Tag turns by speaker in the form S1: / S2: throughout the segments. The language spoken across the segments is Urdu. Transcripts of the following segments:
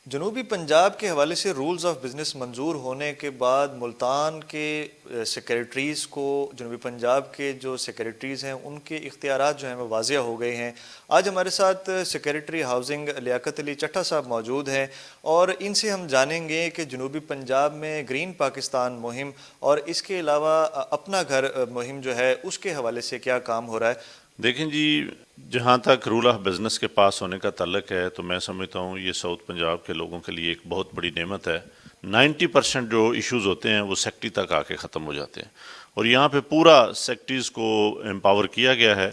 S1: جنوبی پنجاب کے حوالے سے رولز آف بزنس منظور ہونے کے بعد ملتان کے سیکریٹریز کو جنوبی پنجاب کے جو سیکریٹریز ہیں ان کے اختیارات جو ہیں وہ واضح ہو گئے ہیں۔ آج ہمارے ساتھ سیکریٹری ہاؤسنگ لیاقت علی چٹھا صاحب موجود ہیں اور ان سے ہم جانیں گے کہ جنوبی پنجاب میں گرین پاکستان مہم اور اس کے علاوہ اپنا گھر مہم جو ہے اس کے حوالے سے کیا کام ہو رہا ہے۔
S2: دیکھیں جی، جہاں تک رول آف بزنس کے پاس ہونے کا تعلق ہے تو میں سمجھتا ہوں یہ ساؤتھ پنجاب کے لوگوں کے لیے ایک بہت بڑی نعمت ہے۔ 90% جو ایشوز ہوتے ہیں وہ سیکٹری تک آ کے ختم ہو جاتے ہیں، اور یہاں پہ پورا سیکٹریز کو امپاور کیا گیا ہے،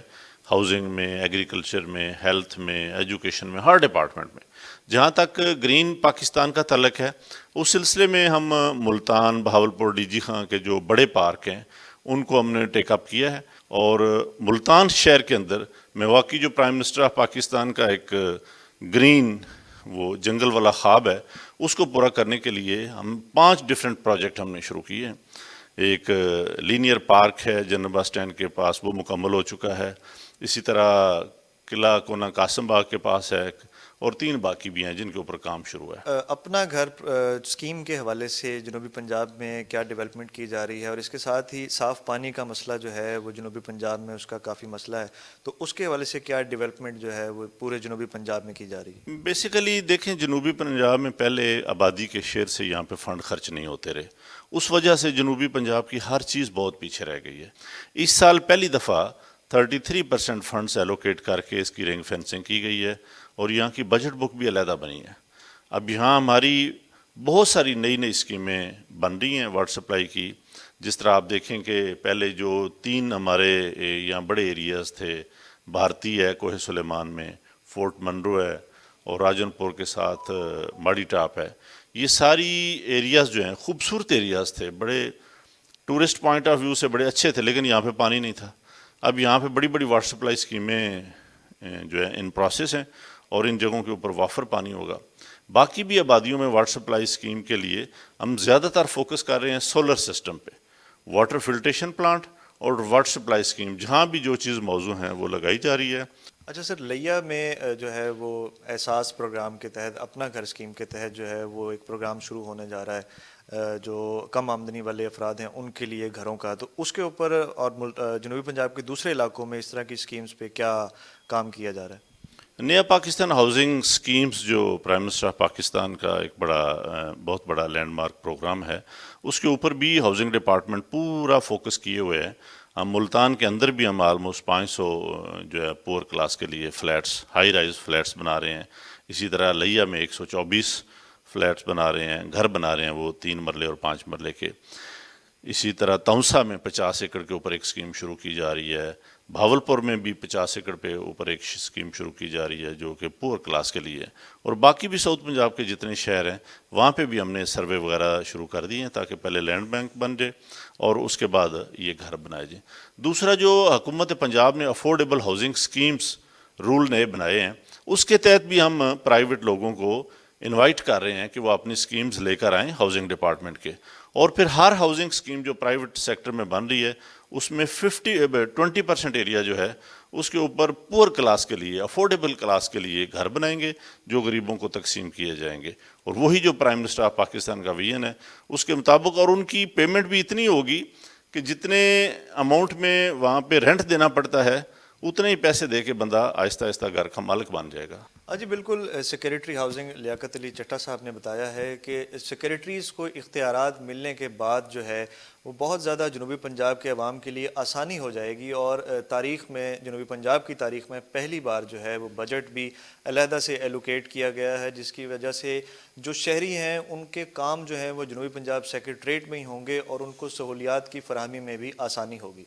S2: ہاؤسنگ میں، ایگریکلچر میں، ہیلتھ میں، ایجوکیشن میں، ہر ڈپارٹمنٹ میں۔ جہاں تک گرین پاکستان کا تعلق ہے اس سلسلے میں ہم ملتان، بہاولپور، ڈی جی خان کے جو بڑے پارک ہیں ان کو ہم نے ٹیک اپ کیا ہے، اور ملتان شہر کے اندر میں واقعی جو پرائم منسٹر آف پاکستان کا ایک گرین وہ جنگل والا خواب ہے اس کو پورا کرنے کے لیے ہم 5 ڈیفرنٹ پروجیکٹ ہم نے شروع کیے ہیں۔ ایک لینئر پارک ہے جنرل بس اسٹینڈ کے پاس، وہ مکمل ہو چکا ہے۔ اسی طرح قلعہ کونا قاسم باغ کے پاس ہے، اور 3 باقی بھی ہیں جن کے اوپر کام شروع ہے۔
S1: اپنا گھر اسکیم کے حوالے سے جنوبی پنجاب میں کیا ڈیولپمنٹ کی جا رہی ہے، اور اس کے ساتھ ہی صاف پانی کا مسئلہ جو ہے وہ جنوبی پنجاب میں اس کا کافی مسئلہ ہے، تو اس کے حوالے سے کیا ڈیولپمنٹ جو ہے وہ پورے جنوبی پنجاب میں کی جا رہی ہے؟
S2: بیسیکلی دیکھیں، جنوبی پنجاب میں پہلے آبادی کے شیر سے یہاں پہ فنڈ خرچ نہیں ہوتے رہے، اس وجہ سے جنوبی پنجاب کی ہر چیز بہت پیچھے رہ گئی ہے۔ اس سال پہلی دفعہ 33% فنڈز ایلوکیٹ کر کے اس کی رنگ فینسنگ کی گئی ہے، اور یہاں کی بجٹ بک بھی علیحدہ بنی ہے۔ اب یہاں ہماری بہت ساری نئی نئی اسکیمیں بن رہی ہیں واٹر سپلائی کی۔ جس طرح آپ دیکھیں کہ پہلے جو 3 ہمارے یہاں بڑے ایریاز تھے، بھارتی ہے کوہ سلیمان میں، فورٹ منرو ہے، اور راجن پور کے ساتھ ماڑی ٹاپ ہے، یہ ساری ایریاز جو ہیں خوبصورت ایریاز تھے، بڑے ٹورسٹ پوائنٹ آف ویو سے بڑے اچھے تھے، لیکن یہاں پہ پانی نہیں تھا۔ اب یہاں پہ بڑی بڑی واٹر سپلائی اسکیمیں جو ہے ان پروسیس ہیں، اور ان جگہوں کے اوپر وافر پانی ہوگا۔ باقی بھی آبادیوں میں واٹر سپلائی اسکیم کے لیے ہم زیادہ تر فوکس کر رہے ہیں سولر سسٹم پہ، واٹر فلٹریشن پلانٹ اور واٹر سپلائی اسکیم، جہاں بھی جو چیز موضوع ہیں وہ لگائی جا رہی ہے۔
S1: اچھا سر، لیا میں جو ہے وہ احساس پروگرام کے تحت، اپنا گھر اسکیم کے تحت جو ہے وہ ایک پروگرام شروع ہونے جا رہا ہے جو کم آمدنی والے افراد ہیں ان کے لیے گھروں کا، تو اس کے اوپر اور جنوبی پنجاب کے دوسرے علاقوں میں اس طرح کی اسکیمز پہ کیا کام کیا جا رہا ہے؟
S2: نیا پاکستان ہاؤسنگ اسکیمز جو پرائم منسٹر آف پاکستان کا ایک بہت بڑا لینڈ مارک پروگرام ہے، اس کے اوپر بھی ہاؤسنگ ڈپارٹمنٹ پورا فوکس کیے ہوئے ہیں۔ ہم ملتان کے اندر بھی ہم آلموسٹ 500 جو ہے پور کلاس کے لیے فلیٹس، ہائی رائز فلیٹس بنا رہے ہیں۔ اسی طرح لیا میں 124 فلیٹس بنا رہے ہیں، گھر بنا رہے ہیں وہ 3 مرلے اور 5 مرلے کے۔ اسی طرح تونسا میں 50 ایکڑ کے اوپر ایک اسکیم شروع کی جا رہی ہے۔ بھاولپور میں بھی 50 ایکڑ پہ اوپر ایک اسکیم شروع کی جا رہی ہے جو کہ پور کلاس کے لیے ہے، اور باقی بھی ساؤتھ پنجاب کے جتنے شہر ہیں وہاں پہ بھی ہم نے سروے وغیرہ شروع کر دی ہیں تاکہ پہلے لینڈ بینک بن جائے اور اس کے بعد یہ گھر بنائے جائیں۔ دوسرا جو حکومت پنجاب نے افورڈیبل ہاؤسنگ اسکیمز رول نئے بنائے ہیں، اس کے تحت بھی ہم پرائیویٹ لوگوں کو انوائٹ کر رہے ہیں کہ وہ اپنی اسکیمز لے کر آئیں ہاؤسنگ ڈپارٹمنٹ کے، اور پھر ہر ہاؤسنگ اسکیم جو پرائیویٹ سیکٹر میں بن رہی ہے اس میں 20% ایریا جو ہے اس کے اوپر پور کلاس کے لیے، افورڈیبل کلاس کے لیے گھر بنائیں گے جو غریبوں کو تقسیم کیے جائیں گے، اور وہی جو پرائم منسٹر آف پاکستان کا ویژن ہے اس کے مطابق، اور ان کی پیمنٹ بھی اتنی ہوگی کہ جتنے اماؤنٹ میں وہاں پہ رینٹ دینا پڑتا ہے اتنے ہی پیسے دے کے بندہ آہستہ آہستہ گھر کا مالک بن جائے گا۔
S1: جی بالکل، سیکریٹری ہاؤسنگ لیاقت علی چٹھا صاحب نے بتایا ہے کہ سیکریٹریز کو اختیارات ملنے کے بعد جو ہے وہ بہت زیادہ جنوبی پنجاب کے عوام کے لیے آسانی ہو جائے گی، اور تاریخ میں، جنوبی پنجاب کی تاریخ میں پہلی بار جو ہے وہ بجٹ بھی علیحدہ سے ایلوکیٹ کیا گیا ہے، جس کی وجہ سے جو شہری ہیں ان کے کام جو ہیں وہ جنوبی پنجاب سیکریٹریٹ میں ہی ہوں گے اور ان کو سہولیات کی فراہمی میں بھی آسانی ہوگی۔